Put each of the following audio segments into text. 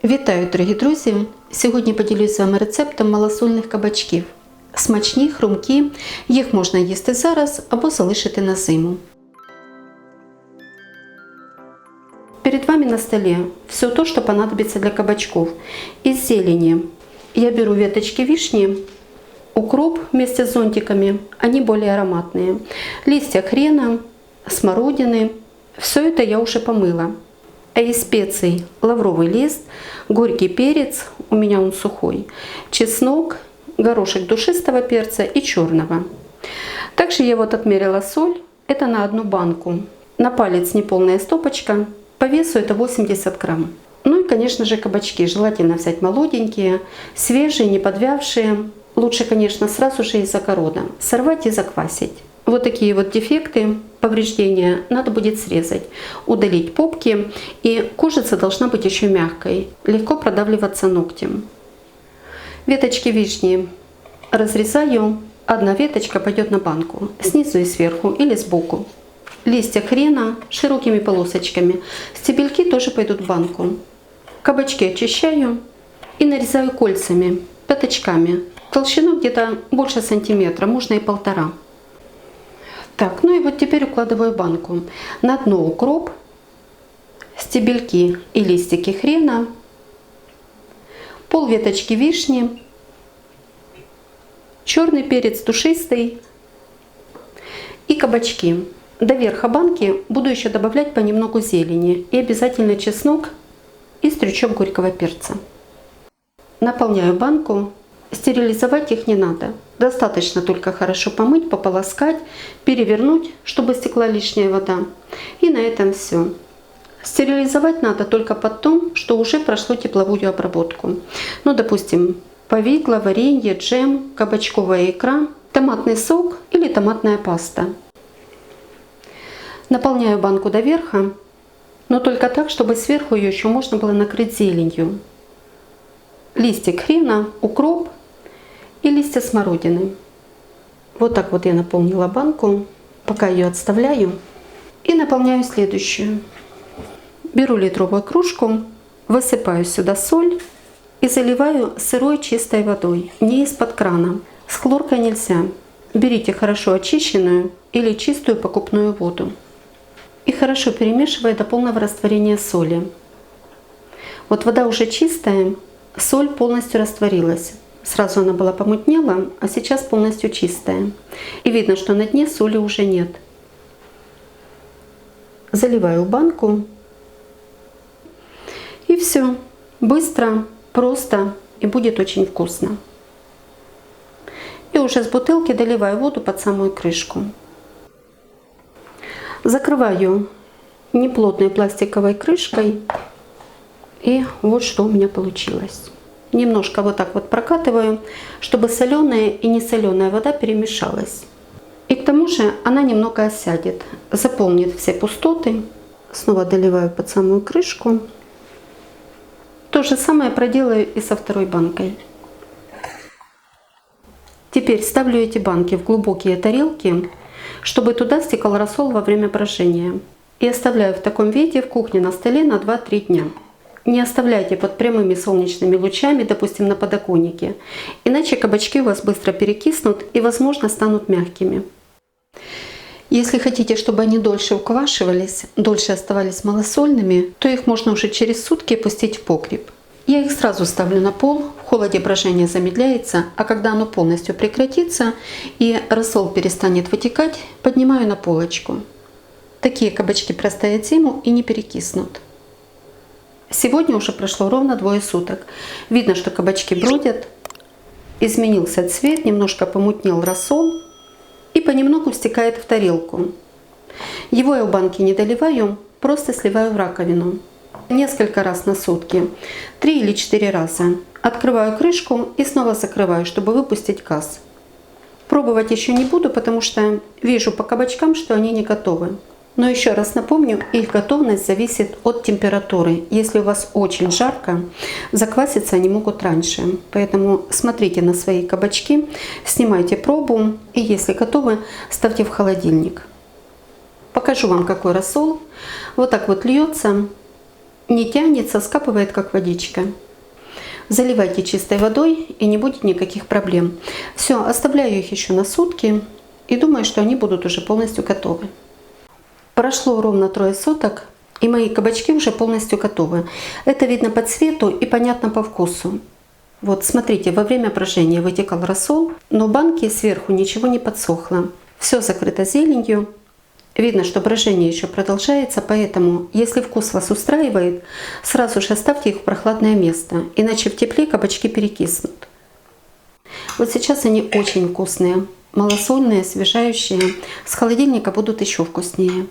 Вітаю, дорогі друзі! Сьогодні поділюсь з вами рецептом малосольних кабачків. Смачні, хрумкі, їх можна їсти зараз або залишити на зиму. Перед вами на столе все то, что понадобится для кабачков. Из зелени я беру веточки вишни, укроп вместе с зонтиками, они более ароматные, листья хрена, смородины. Все это я уже помыла. А из специй лавровый лист, горький перец, у меня он сухой, чеснок, горошек душистого перца и черного. Также я вот отмерила соль, это на одну банку. На палец неполная стопочка, по весу это 80 грамм. Ну и, конечно же, кабачки. Желательно взять молоденькие, свежие, не подвявшие. Лучше, конечно, сразу же из огорода. Сорвать и заквасить. Вот такие вот дефекты, повреждения надо будет срезать, удалить попки. И кожица должна быть еще мягкой, легко продавливаться ногтем. Веточки вишни разрезаю. Одна веточка пойдет на банку, снизу и сверху или сбоку. Листья хрена широкими полосочками. Стебельки тоже пойдут в банку. Кабачки очищаю и нарезаю кольцами, пятачками. Толщину где-то больше сантиметра, можно и 1,5. Так, ну и вот теперь укладываю банку. На дно укроп, стебельки и листики хрена, пол веточки вишни, черный перец душистый и кабачки. До верха банки буду еще добавлять понемногу зелени и обязательно чеснок и стручок горького перца. Наполняю банку. Стерилизовать их не надо. Достаточно только хорошо помыть, пополоскать, перевернуть, чтобы стекла лишняя вода. И на этом все. Стерилизовать надо только потом, что уже прошло тепловую обработку. Ну, допустим, повидло, варенье, джем, кабачковая икра, томатный сок или томатная паста. Наполняю банку до верха, но только так, чтобы сверху ее еще можно было накрыть зеленью. Листик хрена, укроп и листья смородины. Вот так вот я наполнила банку. Пока ее отставляю. И наполняю следующую. Беру литровую кружку, высыпаю сюда соль и заливаю сырой чистой водой, не из-под крана. С хлоркой нельзя. Берите хорошо очищенную или чистую покупную воду. И хорошо перемешивая до полного растворения соли. Вот вода уже чистая, соль полностью растворилась. Сразу она была помутнела, а сейчас полностью чистая. И видно, что на дне соли уже нет. Заливаю банку. И все. Быстро, просто и будет очень вкусно. И уже с бутылки доливаю воду под самую крышку. Закрываю неплотной пластиковой крышкой. И вот что у меня получилось. Немножко вот так вот прокатываю, чтобы соленая и несоленая вода перемешалась. И к тому же она немного осядет, заполнит все пустоты. Снова доливаю под самую крышку. То же самое проделаю и со второй банкой. Теперь ставлю эти банки в глубокие тарелки, чтобы туда стекал рассол во время брожения. И оставляю в таком виде в кухне на столе на 2-3 дня. Не оставляйте под прямыми солнечными лучами, допустим, на подоконнике, иначе кабачки у вас быстро перекиснут и, возможно, станут мягкими. Если хотите, чтобы они дольше уквашивались, дольше оставались малосольными, то их можно уже через сутки пустить в погреб. Я их сразу ставлю на пол, в холоде брожение замедляется, а когда оно полностью прекратится и рассол перестанет вытекать, поднимаю на полочку. Такие кабачки простоят зиму и не перекиснут. Сегодня уже прошло ровно 2 суток. Видно, что кабачки бродят. Изменился цвет, немножко помутнел рассол и понемногу стекает в тарелку. Его я в банке не доливаю, просто сливаю в раковину. Несколько раз на сутки, 3 или 4 раза. Открываю крышку и снова закрываю, чтобы выпустить газ. Пробовать еще не буду, потому что вижу по кабачкам, что они не готовы. Но еще раз напомню, их готовность зависит от температуры. Если у вас очень жарко, закваситься они могут раньше. Поэтому смотрите на свои кабачки, снимайте пробу и если готовы, ставьте в холодильник. Покажу вам, какой рассол. Вот так вот льется. Не тянется, скапывает как водичка. Заливайте чистой водой, и не будет никаких проблем. Все, оставляю их еще на сутки и думаю, что они будут уже полностью готовы. Прошло ровно 3 суток, и мои кабачки уже полностью готовы. Это видно по цвету и понятно по вкусу. Вот смотрите, во время брожения вытекал рассол, но в банке сверху ничего не подсохло. Все закрыто зеленью. Видно, что брожение еще продолжается, поэтому, если вкус вас устраивает, сразу же оставьте их в прохладное место, иначе в тепле кабачки перекиснут. Вот сейчас они очень вкусные, малосольные, освежающие. С холодильника будут еще вкуснее.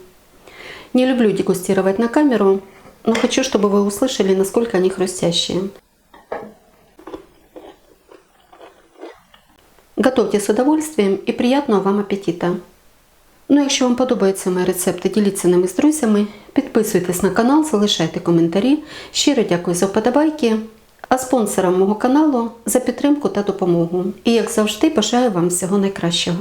Не люблю дегустировать на камеру, но хочу, чтобы вы услышали, насколько они хрустящие. Готовьте с удовольствием і приятного вам апетита! Ну, якщо вам подобаються мої рецепти, діліться ними з друзями, підписуйтесь на канал, залишайте коментарі. Щиро дякую за вподобайки, а спонсорам мого каналу за підтримку та допомогу. І як завжди, бажаю вам всього найкращого.